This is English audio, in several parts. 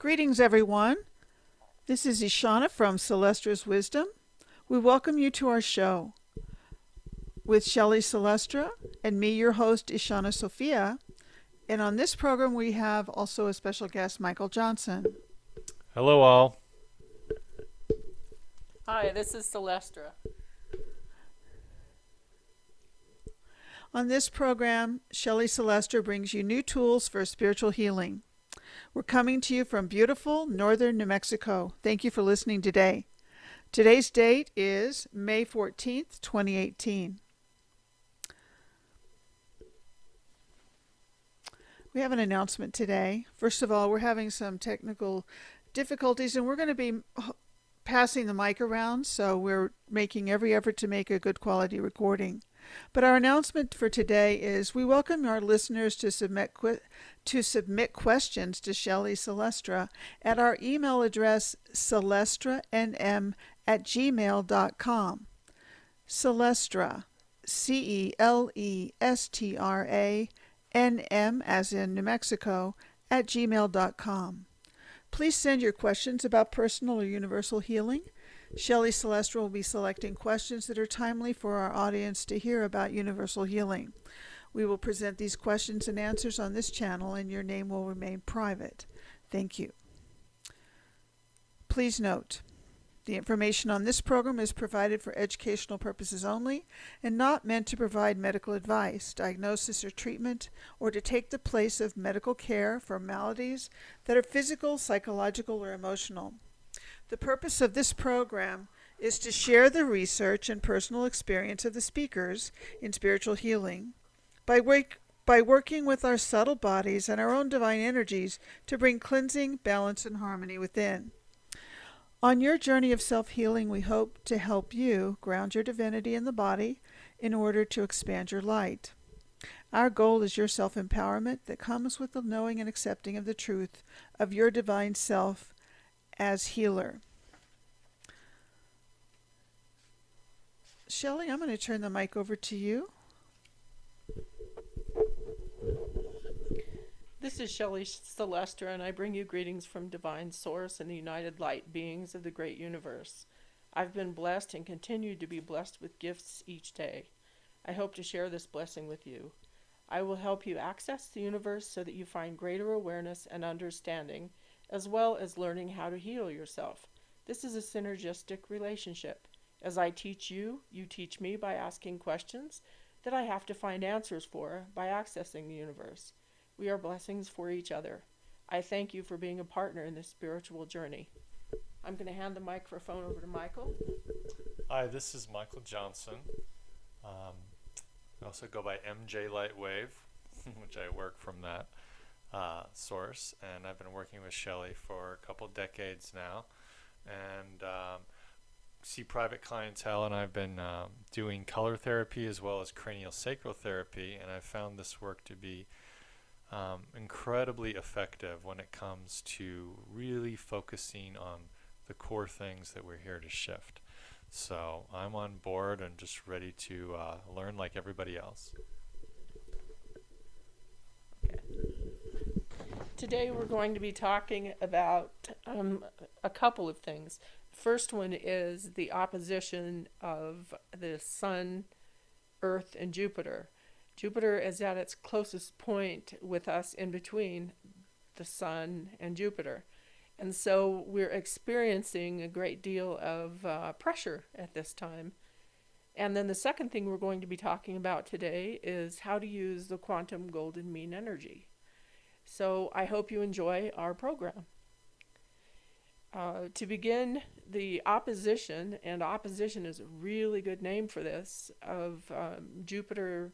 Greetings, everyone. This is Ishana from Celestra's Wisdom. We welcome you to our show with Shelley Celestra and me, your host, Ishana Sophia. And on this program, we have also a special guest, Michael Johnson. Hello, all. Hi, this is Celestra. On this program, Shelley Celestra brings you new tools for spiritual healing. We're coming to you from beautiful northern New Mexico. Thank you for listening today. Today's date is May 14th, 2018. We have an announcement today. First of all, we're having some technical difficulties, and we're going to be passing the mic around, so we're making every effort to make a good quality recording. But our announcement for today is we welcome our listeners to submit questions to Shelley Celestra at our email address celestranm@gmail.com. Celestra, CELESTRA, NM as in New Mexico, @gmail.com. Please send your questions about personal or universal healing. Shelley Celestra will be selecting questions that are timely for our audience to hear about universal healing. We will present these questions and answers on this channel, and your name will remain private. Thank you. Please note, the information on this program is provided for educational purposes only and not meant to provide medical advice, diagnosis, or treatment, or to take the place of medical care for maladies that are physical, psychological, or emotional. The purpose of this program is to share the research and personal experience of the speakers in spiritual healing by working with our subtle bodies and our own divine energies to bring cleansing, balance, and harmony within. On your journey of self-healing, we hope to help you ground your divinity in the body in order to expand your light. Our goal is your self-empowerment that comes with the knowing and accepting of the truth of your divine self as healer. Shelley, I'm going to turn the mic over to you. This is Shelley Celestra, and I bring you greetings from Divine Source and the United Light beings of the great universe. I've been blessed and continue to be blessed with gifts each day. I hope to share this blessing with you. I will help you access the universe so that you find greater awareness and understanding, as well as learning how to heal yourself. This is a synergistic relationship. As I teach you, you teach me by asking questions that I have to find answers for by accessing the universe. We are blessings for each other. I thank you for being a partner in this spiritual journey. I'm going to hand the microphone over to Michael. Hi, this is Michael Johnson. I also go by MJ Lightwave, which I work from that source, and I've been working with Shelley for a couple decades now, and see private clientele, and I've been doing color therapy as well as cranial sacral therapy, and I've found this work to be incredibly effective when it comes to really focusing on the core things that we're here to shift. So I'm on board and just ready to learn like everybody else. Okay. Today we're going to be talking about a couple of things. First one is the opposition of the Sun, Earth, and Jupiter. Jupiter is at its closest point with us in between the Sun and Jupiter. And so we're experiencing a great deal of pressure at this time. And then the second thing we're going to be talking about today is how to use the quantum golden mean energy. So I hope you enjoy our program. To begin, the opposition, and opposition is a really good name for this, of Jupiter,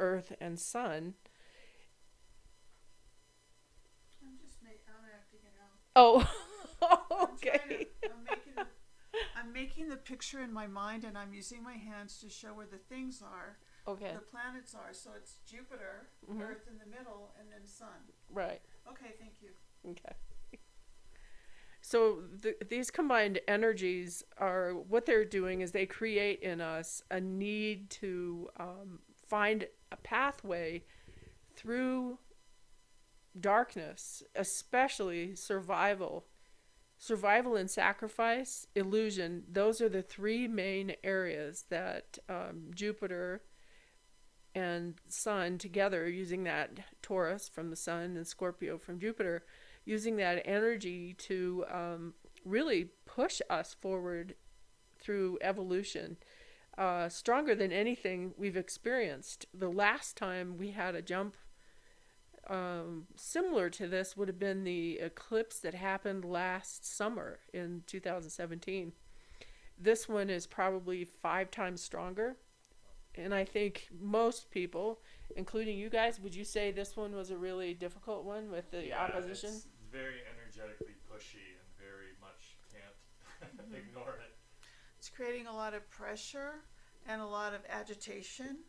Earth, and Sun. I'm acting it out. Oh, okay. I'm making the picture in my mind, and I'm using my hands to show where the things are. Okay. The planets are. So it's Jupiter, Earth in the middle, and then Sun. Right. Okay, thank you. Okay. So these combined energies are, what they're doing is they create in us a need to find a pathway through darkness, especially survival, and sacrifice, illusion. Those are the three main areas that Jupiter and Sun together, using that Taurus from the Sun and Scorpio from Jupiter, using that energy to really push us forward through evolution, stronger than anything we've experienced. The last time we had a jump similar to this would have been the eclipse that happened last summer in 2017. This one is probably 5 times stronger. And I think most people, including you guys, would you say this one was a really difficult one with the opposition? It's very energetically pushy and very much can't ignore it. It's creating a lot of pressure and a lot of agitation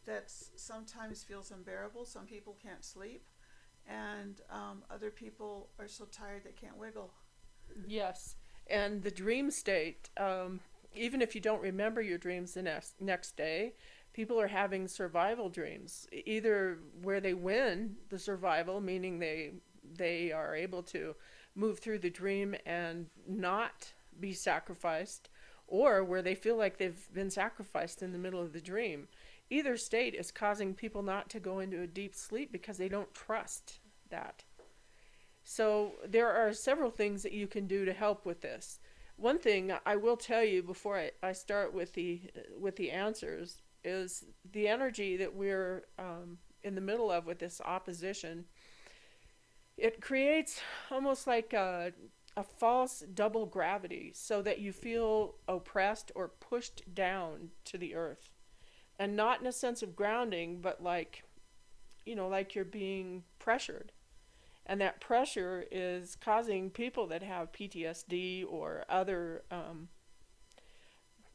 that sometimes feels unbearable. Some people can't sleep, and other people are so tired they can't wiggle. Yes. And the dream state, even if you don't remember your dreams the next day, people are having survival dreams, either where they win the survival, meaning they are able to move through the dream and not be sacrificed, or where they feel like they've been sacrificed in the middle of the dream. Either state is causing people not to go into a deep sleep because they don't trust that. So there are several things that you can do to help with this. One thing I will tell you before I start with the answers is the energy that we're in the middle of with this opposition. It creates almost like a false double gravity, so that you feel oppressed or pushed down to the earth, and not in a sense of grounding, but like you're being pressured. And that pressure is causing people that have PTSD or other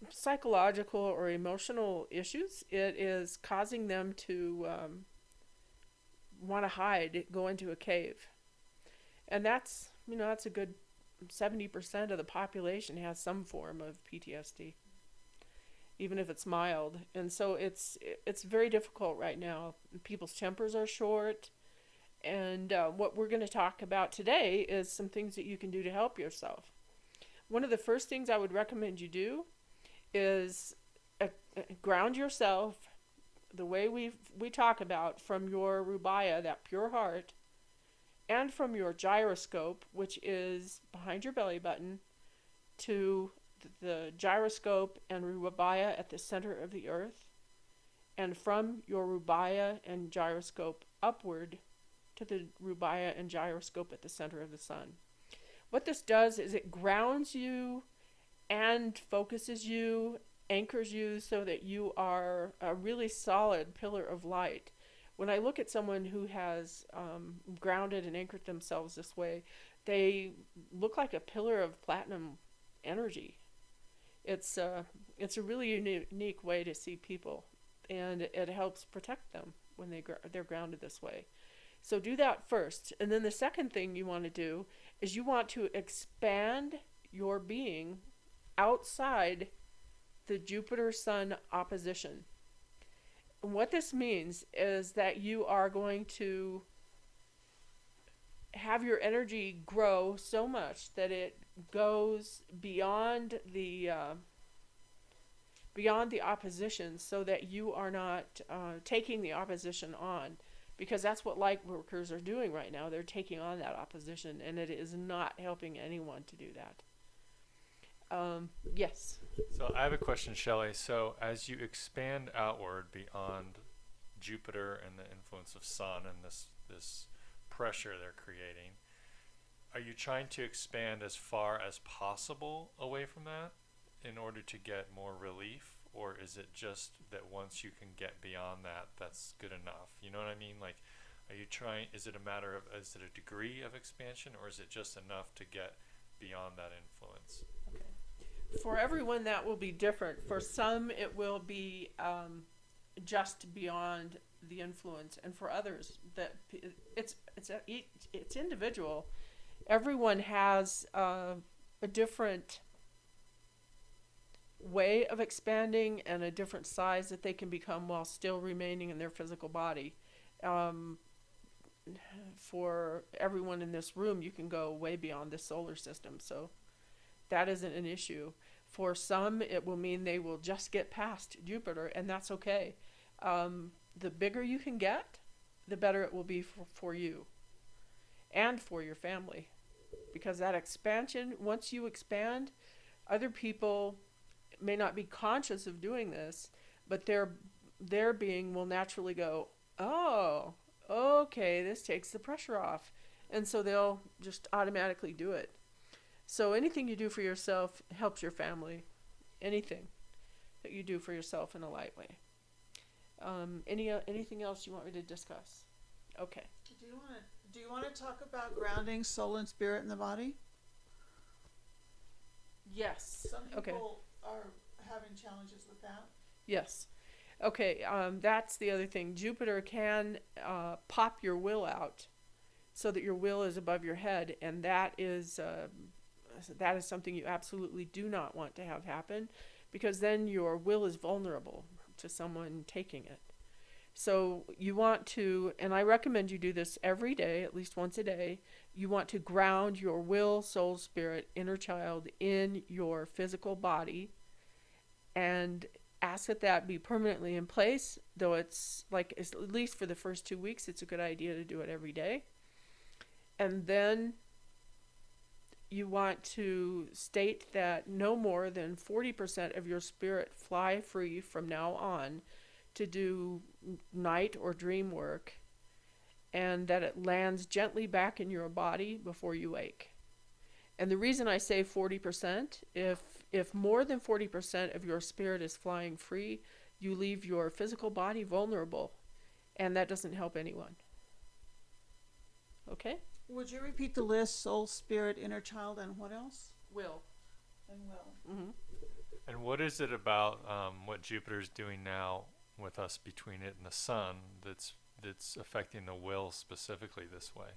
psychological or emotional issues. It is causing them to want to hide, go into a cave. And that's a good 70% of the population has some form of PTSD, even if it's mild. And so it's very difficult right now. People's tempers are short. And what we're going to talk about today is some things that you can do to help yourself. One of the first things I would recommend you do is ground yourself the way we talk about, from your rubaya, that pure heart, and from your gyroscope, which is behind your belly button, to the gyroscope and rubaya at the center of the earth, and from your rubaya and gyroscope upward to the rubaya and gyroscope at the center of the sun. What this does is it grounds you and focuses you, anchors you, so that you are a really solid pillar of light. When I look at someone who has grounded and anchored themselves this way, they look like a pillar of platinum energy. It's a really unique way to see people, and it helps protect them when they're grounded this way. So do that first. And then the second thing you want to do is you want to expand your being outside the Jupiter-Sun opposition. And what this means is that you are going to have your energy grow so much that it goes beyond the opposition, so that you are not taking the opposition on. Because that's what light workers are doing right now. They're taking on that opposition, and it is not helping anyone to do that. Yes? So I have a question, Shelley. So as you expand outward beyond Jupiter and the influence of Sun and this pressure they're creating, are you trying to expand as far as possible away from that in order to get more relief? Or is it just that once you can get beyond that, that's good enough? You know what I mean? Like, are you trying, is it a degree of expansion, or is it just enough to get beyond that influence? Okay. For everyone, that will be different. For some, it will be just beyond the influence. And for others, that it's individual. Everyone has a different way of expanding and a different size that they can become while still remaining in their physical body. for everyone in this room, you can go way beyond the solar system. So that isn't an issue. For some, it will mean they will just get past Jupiter, and that's okay. The bigger you can get, the better it will be for you and for your family. Because that expansion, once you expand, other people may not be conscious of doing this, but their being will naturally go, oh, okay, this takes the pressure off. And so they'll just automatically do it. So anything you do for yourself helps your family. Anything that you do for yourself in a light way. Anything else you want me to discuss? Okay. Do you want to talk about grounding soul and spirit in the body? Yes. Some people Okay. are having challenges with that. Yes. Okay. That's the other thing. Jupiter can pop your will out, so that your will is above your head, and that is something you absolutely do not want to have happen, because then your will is vulnerable to someone taking it. So you want to, and I recommend you do this every day, at least once a day. You want to ground your will, soul, spirit, inner child in your physical body, and ask that be permanently in place. Though it's like, at least for the first 2 weeks, it's a good idea to do it every day. And then you want to state that no more than 40% of your spirit fly free from now on to do night or dream work, and that it lands gently back in your body before you wake. And the reason I say 40%, if more than 40% of your spirit is flying free, you leave your physical body vulnerable, and that doesn't help anyone. Okay? Would you repeat the list? Soul, spirit, inner child, and what else? Will. And will. Mm-hmm. And what is it about what Jupiter's doing now with us between it and the sun that's affecting the will specifically this way?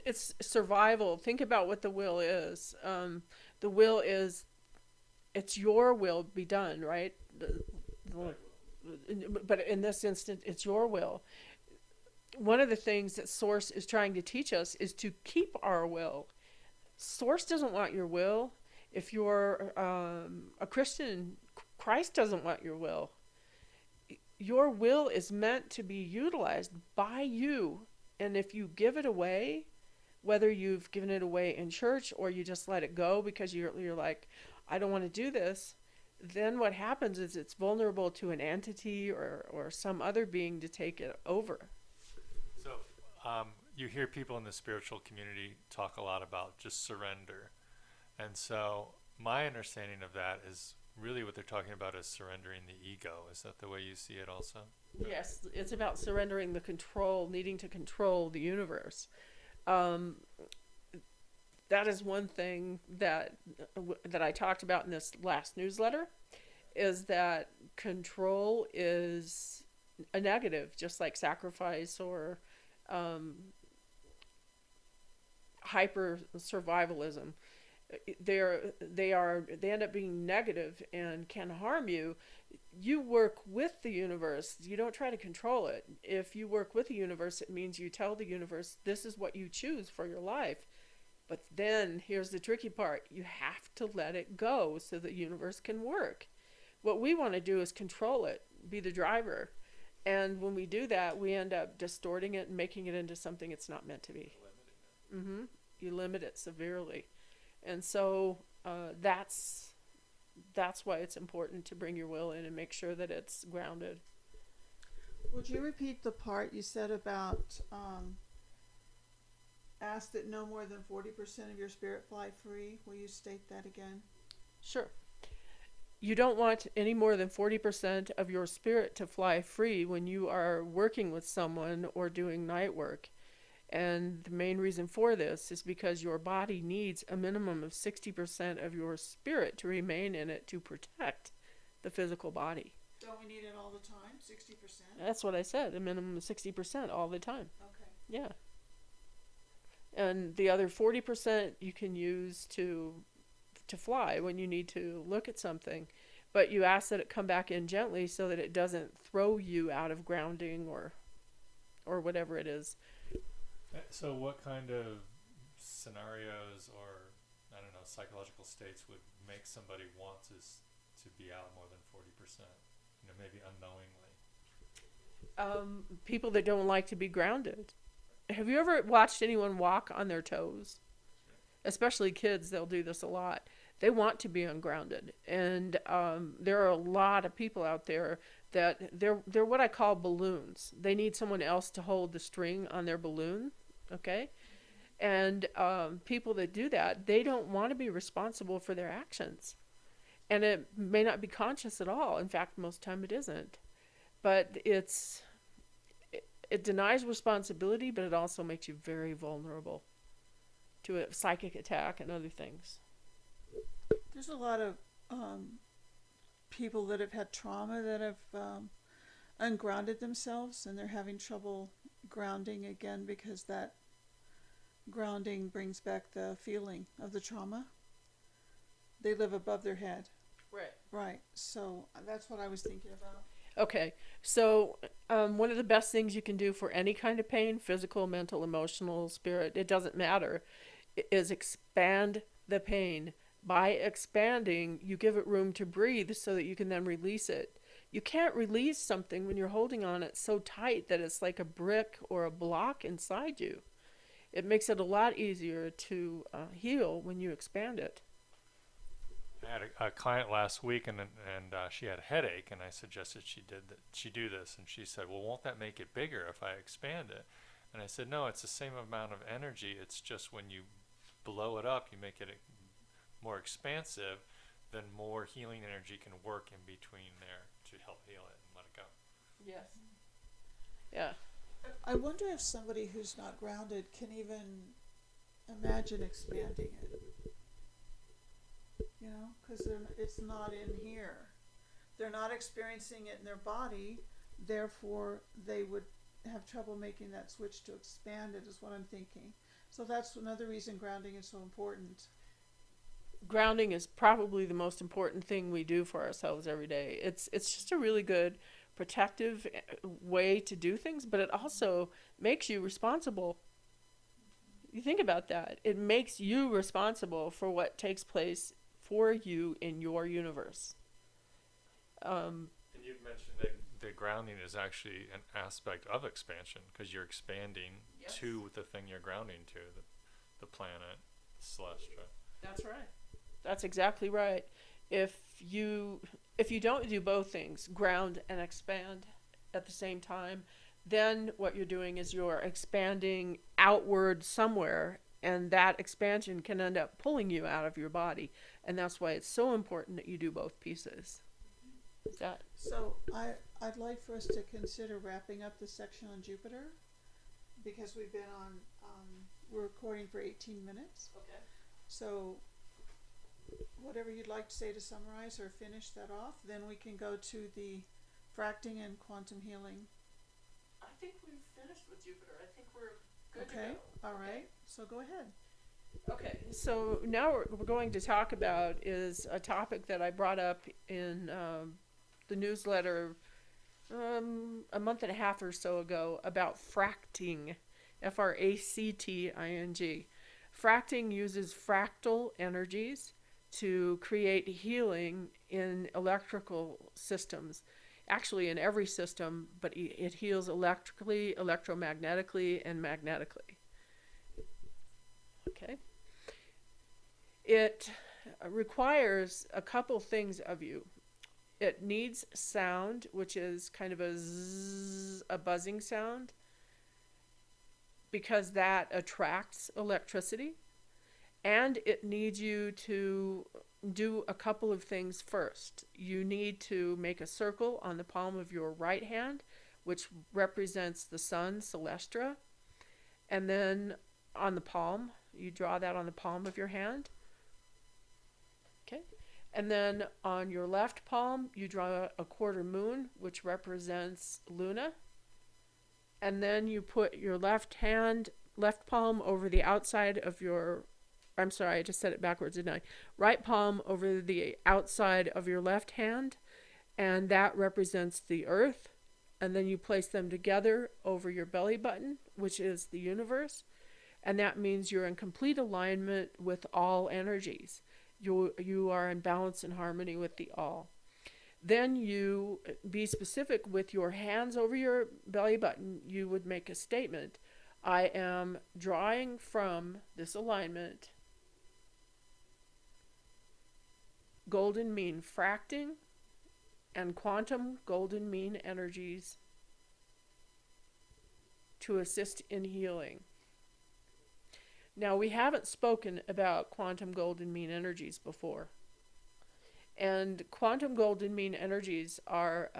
It's survival. Think about what the will is. The will is, it's your will be done, right? But in this instance, it's your will. One of the things that Source is trying to teach us is to keep our will. Source doesn't want your will. If you're a Christian, Christ doesn't want your will. Your will is meant to be utilized by you. And if you give it away, whether you've given it away in church or you just let it go because you're like, I don't want to do this, then what happens is it's vulnerable to an entity or some other being to take it over. So you hear people in the spiritual community talk a lot about just surrender. And so my understanding of that is really what they're talking about is surrendering the ego. Is that the way you see it also? Yes, it's about surrendering the control, needing to control the universe. That is one thing that I talked about in this last newsletter, is that control is a negative, just like sacrifice or hyper survivalism. They end up being negative and can harm you. You work with the universe. You don't try to control it. If you work with the universe, it means you tell the universe, this is what you choose for your life. But then here's the tricky part. You have to let it go so the universe can work. What we want to do is control it, be the driver. And when we do that, we end up distorting it and making it into something it's not meant to be. Mm-hmm. You limit it severely. And so that's why it's important to bring your will in and make sure that it's grounded. Would you repeat the part you said about ask that no more than 40% of your spirit fly free? Will you state that again? Sure. You don't want any more than 40% of your spirit to fly free when you are working with someone or doing night work. And the main reason for this is because your body needs a minimum of 60% of your spirit to remain in it to protect the physical body. Don't we need it all the time? 60%? That's what I said, a minimum of 60% all the time. Okay. Yeah. And the other 40% you can use to fly when you need to look at something. But you ask that it come back in gently so that it doesn't throw you out of grounding or or whatever it is. So what kind of scenarios or, I don't know, psychological states would make somebody want to be out more than 40%? You know, maybe unknowingly. People that don't like to be grounded. Have you ever watched anyone walk on their toes? Especially kids, they'll do this a lot. They want to be ungrounded, and there are a lot of people out there that they're what I call balloons. They need someone else to hold the string on their balloon, okay? And people that do that, they don't want to be responsible for their actions, and it may not be conscious at all. In fact, most time it isn't. But it denies responsibility, but it also makes you very vulnerable to a psychic attack and other things. There's a lot of people that have had trauma that have ungrounded themselves, and they're having trouble grounding again because that grounding brings back the feeling of the trauma. They live above their head. Right. Right. So that's what I was thinking about. Okay, so one of the best things you can do for any kind of pain, physical, mental, emotional, spirit, it doesn't matter, is expand the pain. By expanding, you give it room to breathe so that you can then release it. You can't release something when you're holding on it so tight that it's like a brick or a block inside you. It makes it a lot easier to heal when you expand it. I had a client last week, and she had a headache, and I suggested she do this, and she said, "Well, won't that make it bigger if I expand it?" And I said, "No, it's the same amount of energy. It's just when you blow it up, you make it more expansive, then more healing energy can work in between there to help heal it and let it go." Yes. Yeah. I wonder if somebody who's not grounded can even imagine expanding it. You know, because it's not in here. They're not experiencing it in their body, therefore they would have trouble making that switch to expand it, is what I'm thinking. So that's another reason grounding is so important. Grounding is probably the most important thing we do for ourselves every day. It's just a really good protective way to do things, but it also makes you responsible. You think about that. It makes you responsible for what takes place for you in your universe. And you've mentioned that the grounding is actually an aspect of expansion, because you're expanding to the thing you're grounding to, the planet, Celestia. That's right. That's exactly right. If you don't do both things, ground and expand at the same time, then what you're doing is you're expanding outward somewhere, and that expansion can end up pulling you out of your body. And that's why it's so important that you do both pieces. Is that? So I'd like for us to consider wrapping up the section on Jupiter, because we've been we're recording for 18 minutes. Okay. So whatever you'd like to say to summarize or finish that off, then we can go to the fracting and quantum healing. I think we've finished with Jupiter. I think we're good Okay, to go. all right. So go ahead. Okay, so now we're going to talk about is a topic that I brought up in the newsletter a month and a half or so ago about fracting, Fracting. Fracting uses fractal energies to create healing in electrical systems. Actually, in every system, but it heals electrically, electromagnetically, and magnetically. Okay. It requires a couple things of you. It needs sound, which is kind of a zzz, a buzzing sound, because that attracts electricity. And it needs you to do a couple of things first. You need to make a circle on the palm of your right hand, which represents the sun, Celestia. And then on the palm, you draw that on the palm of your hand. Okay. And then on your left palm, you draw a quarter moon, which represents Luna. And then you put your left palm over the outside of your, I'm sorry, I just said it backwards, didn't I? Right palm over the outside of your left hand, and that represents the earth. and then you place them together over your belly button, which is the universe, and that means you're in complete alignment with all energies. You are in balance and harmony with the all. Then you be specific with your hands over your belly button. You would make a statement. I am drawing from this alignment golden mean fracting and quantum golden mean energies to assist in healing. Now, we haven't spoken about quantum golden mean energies before. And quantum golden mean energies are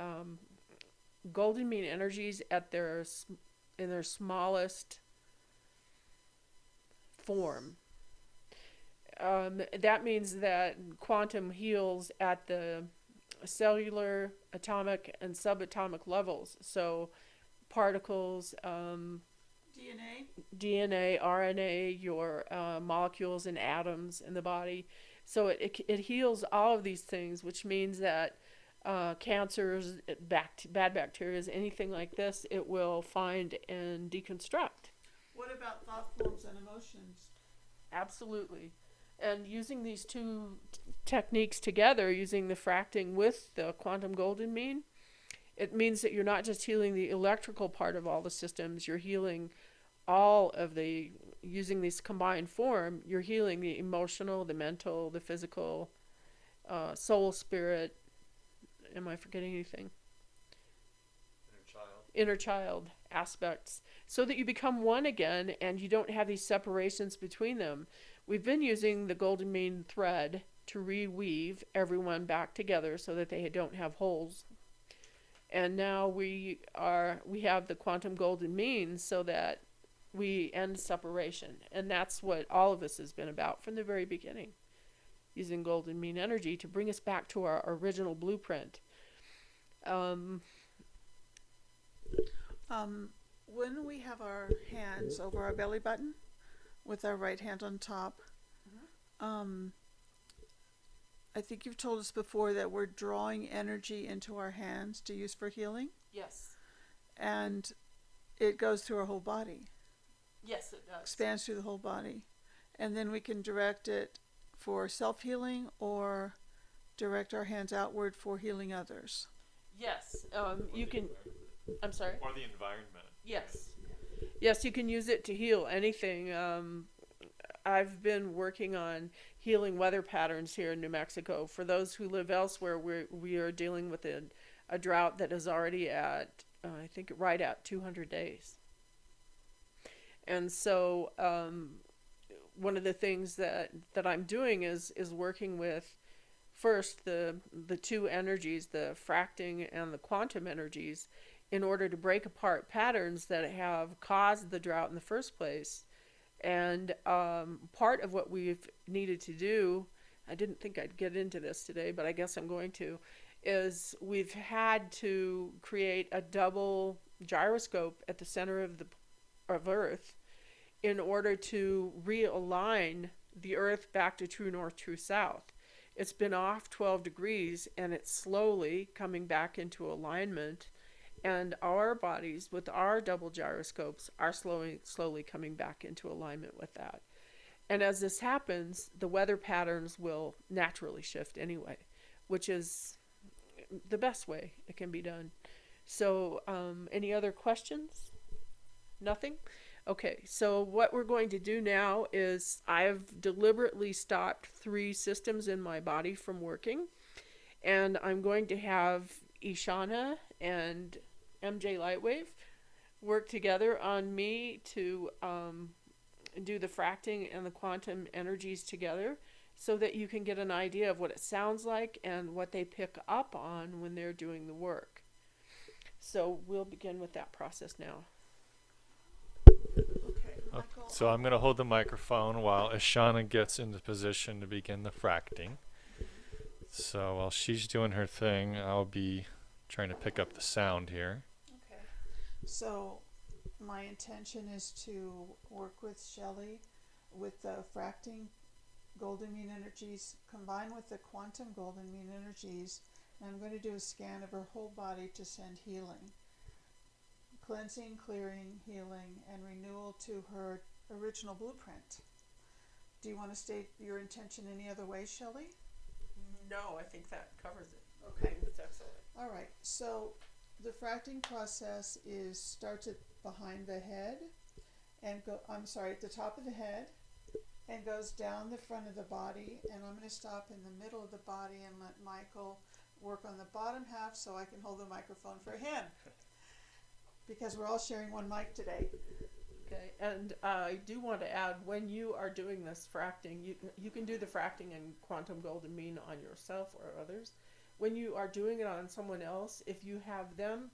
golden mean energies at in their smallest form. That means that quantum heals at the cellular, atomic, and subatomic levels. So particles, DNA, RNA, your molecules and atoms in the body. So it heals all of these things, which means that cancers, bad bacteria, anything like this, it will find and deconstruct. What about thought forms and emotions? Absolutely. And using these two techniques together, using the fracting with the quantum golden mean, it means that you're not just healing the electrical part of all the systems, you're healing all of the, using this combined form, you're healing the emotional, the mental, the physical, soul, spirit. Am I forgetting anything? Inner child aspects, so that you become one again and you don't have these separations between them. We've been using the golden mean thread to reweave everyone back together so that they don't have holes. And now we have the quantum golden mean so that we end separation. And that's what all of us has been about from the very beginning, using golden mean energy to bring us back to our original blueprint. When we have our hands over our belly button with our right hand on top, I think you've told us before that we're drawing energy into our hands to use for healing. Yes. And it goes through our whole body. Yes, it does. Expands through the whole body. And then we can direct it for self-healing or direct our hands outward for healing others. Yes. You can... I'm sorry? Or the environment. Yes. Yes, you can use it to heal anything. I've been working on healing weather patterns here in New Mexico. For those who live elsewhere, we are dealing with a drought that is already at, I think, right at 200 days. And so one of the things that I'm doing is working with, first, the two energies, the fracting and the quantum energies, in order to break apart patterns that have caused the drought in the first place. And part of what we've needed to do, I didn't think I'd get into this today, but I guess I'm going to, is we've had to create a double gyroscope at the center of Earth in order to realign the Earth back to true north, true south. It's been off 12 degrees and it's slowly coming back into alignment. And our bodies, with our double gyroscopes, are slowly coming back into alignment with that. And as this happens, the weather patterns will naturally shift anyway, which is the best way it can be done. So, any other questions? Nothing? Okay, so what we're going to do now is I've deliberately stopped 3 systems in my body from working. And I'm going to have Ishana and MJ Lightwave work together on me to do the fracting and the quantum energies together so that you can get an idea of what it sounds like and what they pick up on when they're doing the work. So we'll begin with that process now. Okay, Michael. So I'm going to hold the microphone while Ishana gets into position to begin the fracting. So while she's doing her thing, I'll be trying to pick up the sound here. Okay. So my intention is to work with Shelley with the fracting golden mean energies combined with the quantum golden mean energies. And I'm going to do a scan of her whole body to send healing. cleansing, clearing, healing, and renewal to her original blueprint. Do you want to state your intention any other way, Shelley? No, I think that covers it. Okay. That's excellent. All right. So the fracting process starts at behind the head and at the top of the head and goes down the front of the body. And I'm going to stop in the middle of the body and let Michael work on the bottom half so I can hold the microphone for him. Because we're all sharing one mic today. Okay, and I do want to add, when you are doing this fracting, you can do the fracting in quantum golden mean on yourself or others. When you are doing it on someone else, if you have them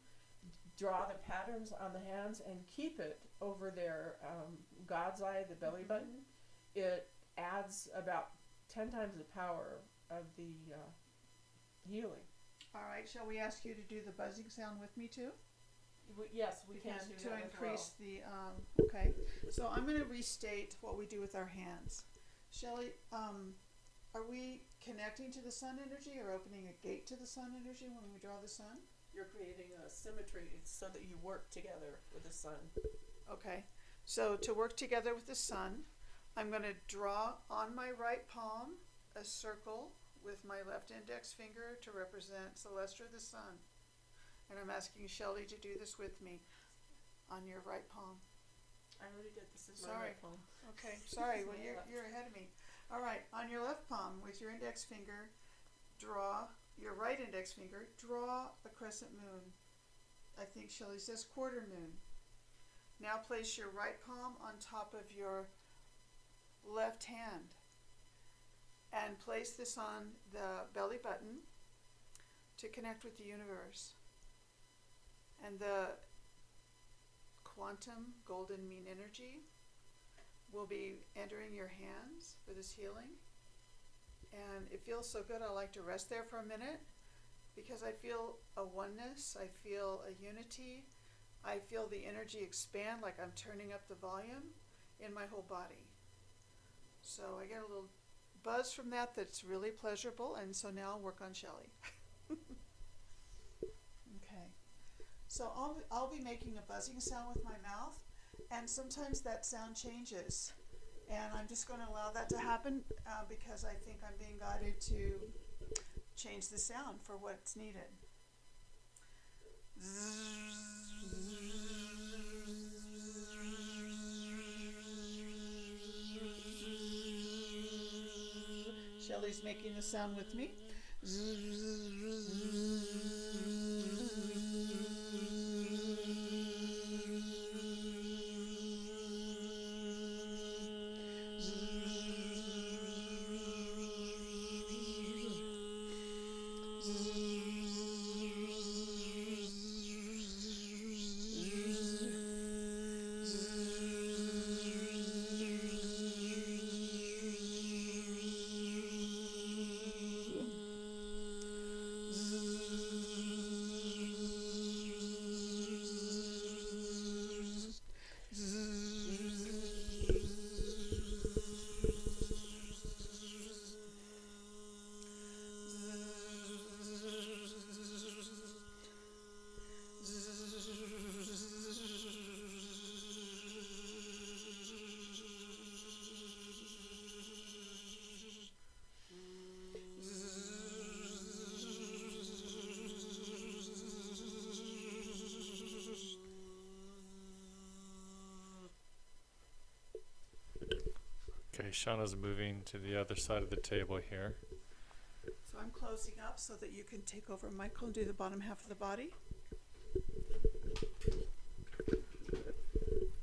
draw the patterns on the hands and keep it over their God's eye, the belly button, it adds about 10 times the power of the healing. All right, shall we ask you to do the buzzing sound with me too? Yes, we can Because do to that increase as the okay. So I'm going to restate what we do with our hands. Shelley, are we connecting to the sun energy or opening a gate to the sun energy when we draw the sun? You're creating a symmetry so that you work together with the sun. Okay. So to work together with the sun, I'm going to draw on my right palm a circle with my left index finger to represent Celestia, the sun. And I'm asking Shelley to do this with me on your right palm. I already did. This is Sorry. my right palm. Okay, sorry. This is Well, my left. you're ahead of me. All right, on your left palm with your index finger, draw your right index finger, draw a crescent moon. I think Shelley says quarter moon. Now place your right palm on top of your left hand and place this on the belly button to connect with the universe. And the quantum golden mean energy will be entering your hands for this healing. And it feels so good. I like to rest there for a minute because I feel a oneness, I feel a unity, I feel the energy expand like I'm turning up the volume in my whole body. So I get a little buzz from that that's really pleasurable, and so now I'll work on Shelley. Okay. So I'll be making a buzzing sound with my mouth, and sometimes that sound changes. And I'm just going to allow that to happen because I think I'm being guided to change the sound for what's needed. Shelley's making the sound with me. Okay, Shauna's moving to the other side of the table here. So I'm closing up so that you can take over, Michael, and do the bottom half of the body.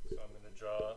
So I'm going to draw.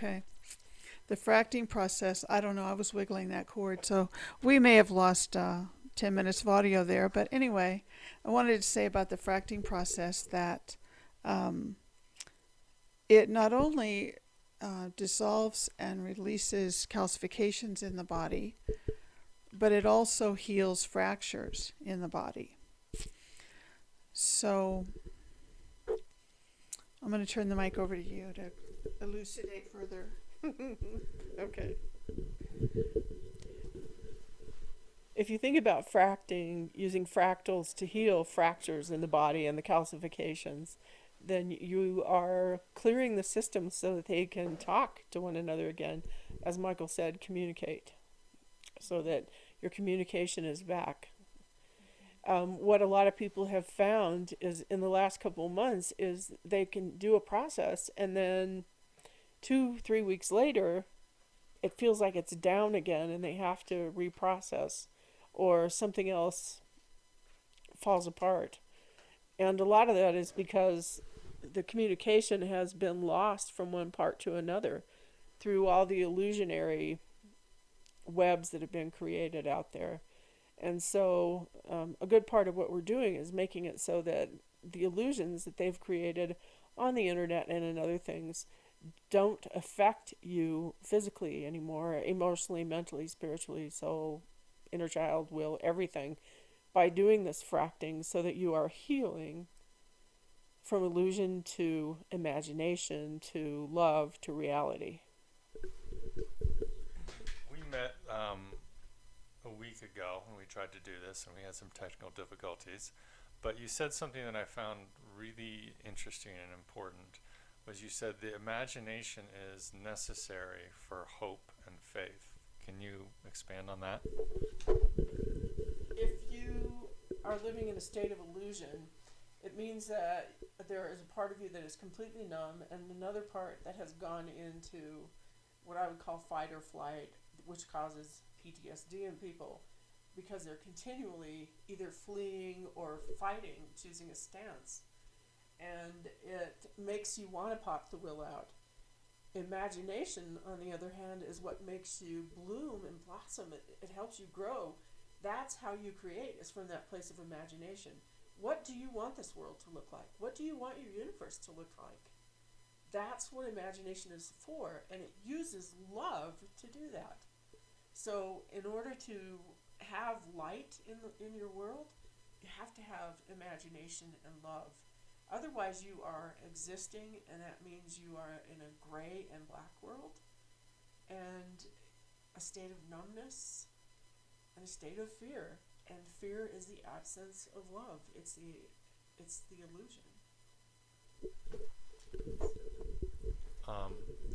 Okay. The fracting process, I don't know, I was wiggling that cord, so we may have lost 10 minutes of audio there. But anyway, I wanted to say about the fracting process that it not only dissolves and releases calcifications in the body, but it also heals fractures in the body. So I'm going to turn the mic over to you to elucidate further. Okay. If you think about fracting, using fractals to heal fractures in the body and the calcifications, then you are clearing the system so that they can talk to one another again. As Michael said, communicate, so that your communication is back. What a lot of people have found is in the last couple of months is they can do a process and then 2-3 weeks later it feels like it's down again and they have to reprocess or something else falls apart. And a lot of that is because the communication has been lost from one part to another through all the illusionary webs that have been created out there. And so a good part of what we're doing is making it so that the illusions that they've created on the internet and in other things don't affect you physically anymore, emotionally, mentally, spiritually, soul, inner child, will, everything, by doing this fracting so that you are healing from illusion to imagination to love to reality. We met a week ago when we tried to do this, and we had some technical difficulties. But you said something that I found really interesting and important, was you said the imagination is necessary for hope and faith. Can you expand on that? If you are living in a state of illusion, it means that there is a part of you that is completely numb and another part that has gone into what I would call fight or flight, which causes PTSD in people because they're continually either fleeing or fighting, choosing a stance. And it makes you want to pop the will out. Imagination, on the other hand, is what makes you bloom and blossom. It helps you grow. That's how you create, is from that place of imagination. What do you want this world to look like? What do you want your universe to look like? That's what imagination is for, and it uses love to do that. So in order to have light in your world, you have to have imagination and love. Otherwise, you are existing, and that means you are in a gray and black world, and a state of numbness, and a state of fear. And fear is the absence of love. It's the illusion.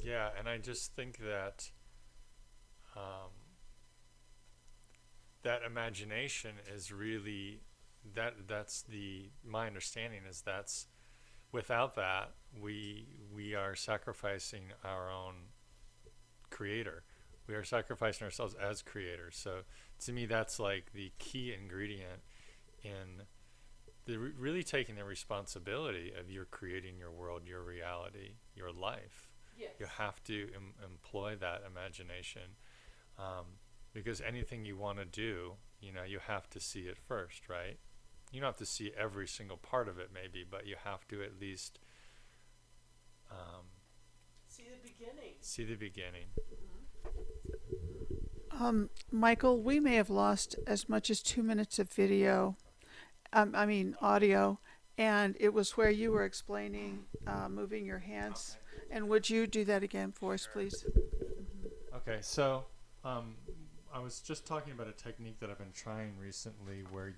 Yeah, and I just think that that imagination is really that's my understanding is that's without that we are sacrificing our own creator. We are sacrificing ourselves as creators. So to me, that's like the key ingredient in the really taking the responsibility of you're creating your world, your reality, your life. Yes. You have to employ that imagination, because anything you want to do, you have to see it first, right? You don't have to see every single part of it, maybe, but you have to at least see the beginning. See the beginning. Michael, we may have lost as much as 2 minutes of video, audio, and it was where you were explaining moving your hands. Okay. And would you do that again for us, please? Okay, so I was just talking about a technique that I've been trying recently where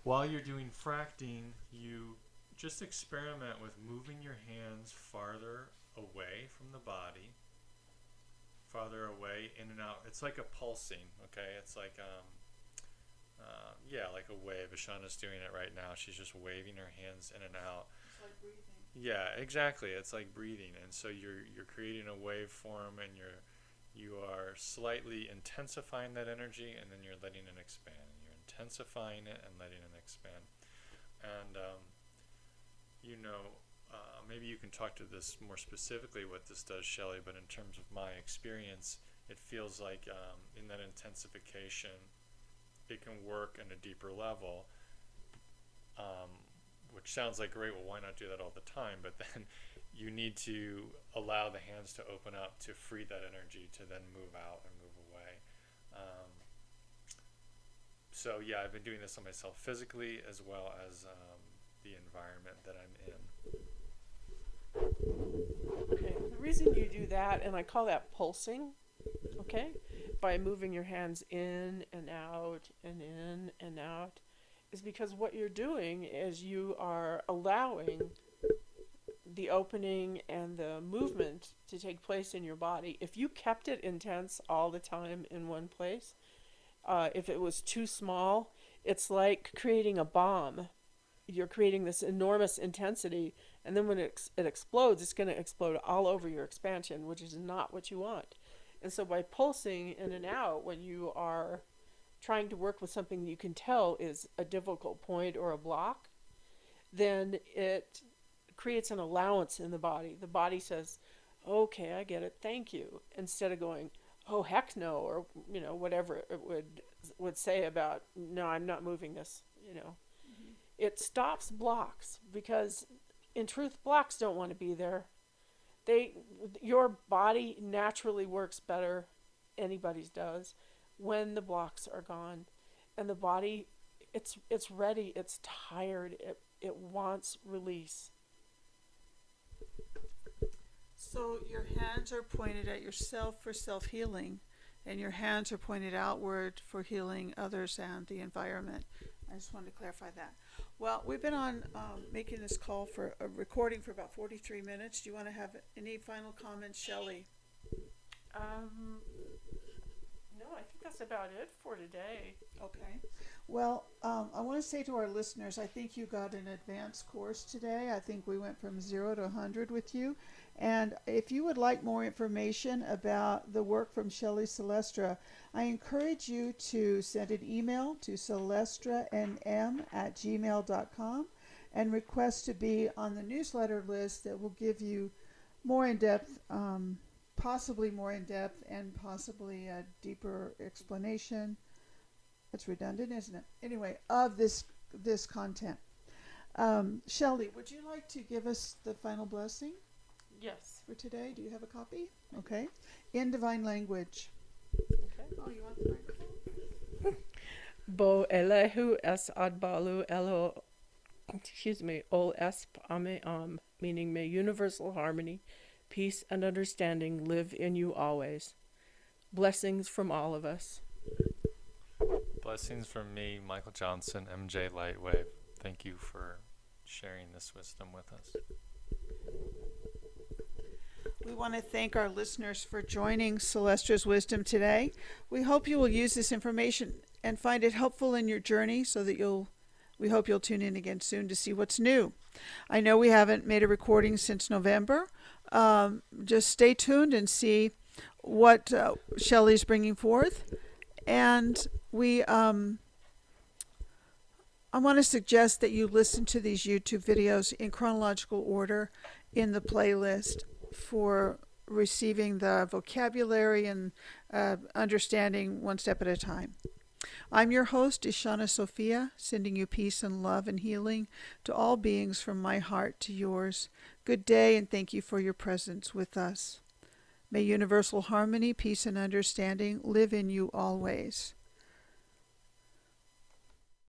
while you're doing fracting, you just experiment with moving your hands farther away from the body, farther away, in and out. It's like a pulsing, okay? It's like, like a wave. Ashana's doing it right now. She's just waving her hands in and out. It's like breathing. Yeah, exactly. It's like breathing. And so you're creating a waveform, and you are slightly intensifying that energy, and then you're letting it expand. You're intensifying it and letting it expand. And, maybe you can talk to this more specifically what this does, Shelley, but in terms of my experience, it feels like in that intensification, it can work on a deeper level, which sounds like great. Well, why not do that all the time? But then you need to allow the hands to open up to free that energy to then move out and move away. So yeah, I've been doing this on myself physically as well as the environment that I'm in. Okay, the reason you do that, and I call that pulsing, okay, by moving your hands in and out and in and out, is because what you're doing is you are allowing the opening and the movement to take place in your body. If you kept it intense all the time in one place, if it was too small, it's like creating a bomb. You're creating this enormous intensity, and then when it explodes, it's going to explode all over your expansion, which is not what you want. And so by pulsing in and out, when you are trying to work with something that you can tell is a difficult point or a block, then it creates an allowance in the body. The body says, okay, I get it, thank you, instead of going, oh, heck no, or, whatever it would say about, no, I'm not moving this, It stops blocks, because in truth, blocks don't want to be there. Your body naturally works better, anybody's does, when the blocks are gone. And the body, it's ready, it's tired, it wants release. So your hands are pointed at yourself for self-healing, and your hands are pointed outward for healing others and the environment. I just wanted to clarify that. Well, we've been on making this call for a recording for about 43 minutes. Do you want to have any final comments, Shelley? No, I think that's about it for today. Okay. Well, I want to say to our listeners, I think you got an advanced course today. I think we went from 0 to 100 with you. And if you would like more information about the work from Shelley Celestra, I encourage you to send an email to celestranm@gmail.com and request to be on the newsletter list that will give you more in-depth, possibly more in-depth and possibly a deeper explanation. It's redundant, isn't it? Anyway, of this content. Shelley, would you like to give us the final blessing? Yes. For today? Do you have a copy? Okay. In divine language. Okay. Oh, you want the microphone? Bo elehu es adbalu elo, ol esp ame meaning may universal harmony, peace, and understanding live in you always. Blessings from all of us. Blessings from me, Michael Johnson, MJ Lightwave. Thank you for sharing this wisdom with us. We want to thank our listeners for joining Celestra's Wisdom today. We hope you will use this information and find it helpful in your journey, so that we hope you'll tune in again soon to see what's new. I know we haven't made a recording since November. Just stay tuned and see what Shelley's bringing forth. And I want to suggest that you listen to these YouTube videos in chronological order in the playlist for receiving the vocabulary and understanding one step at a time. I'm your host, Ishana Sophia, sending you peace and love and healing to all beings from my heart to yours. Good day, and thank you for your presence with us. May universal harmony, peace, and understanding live in you always.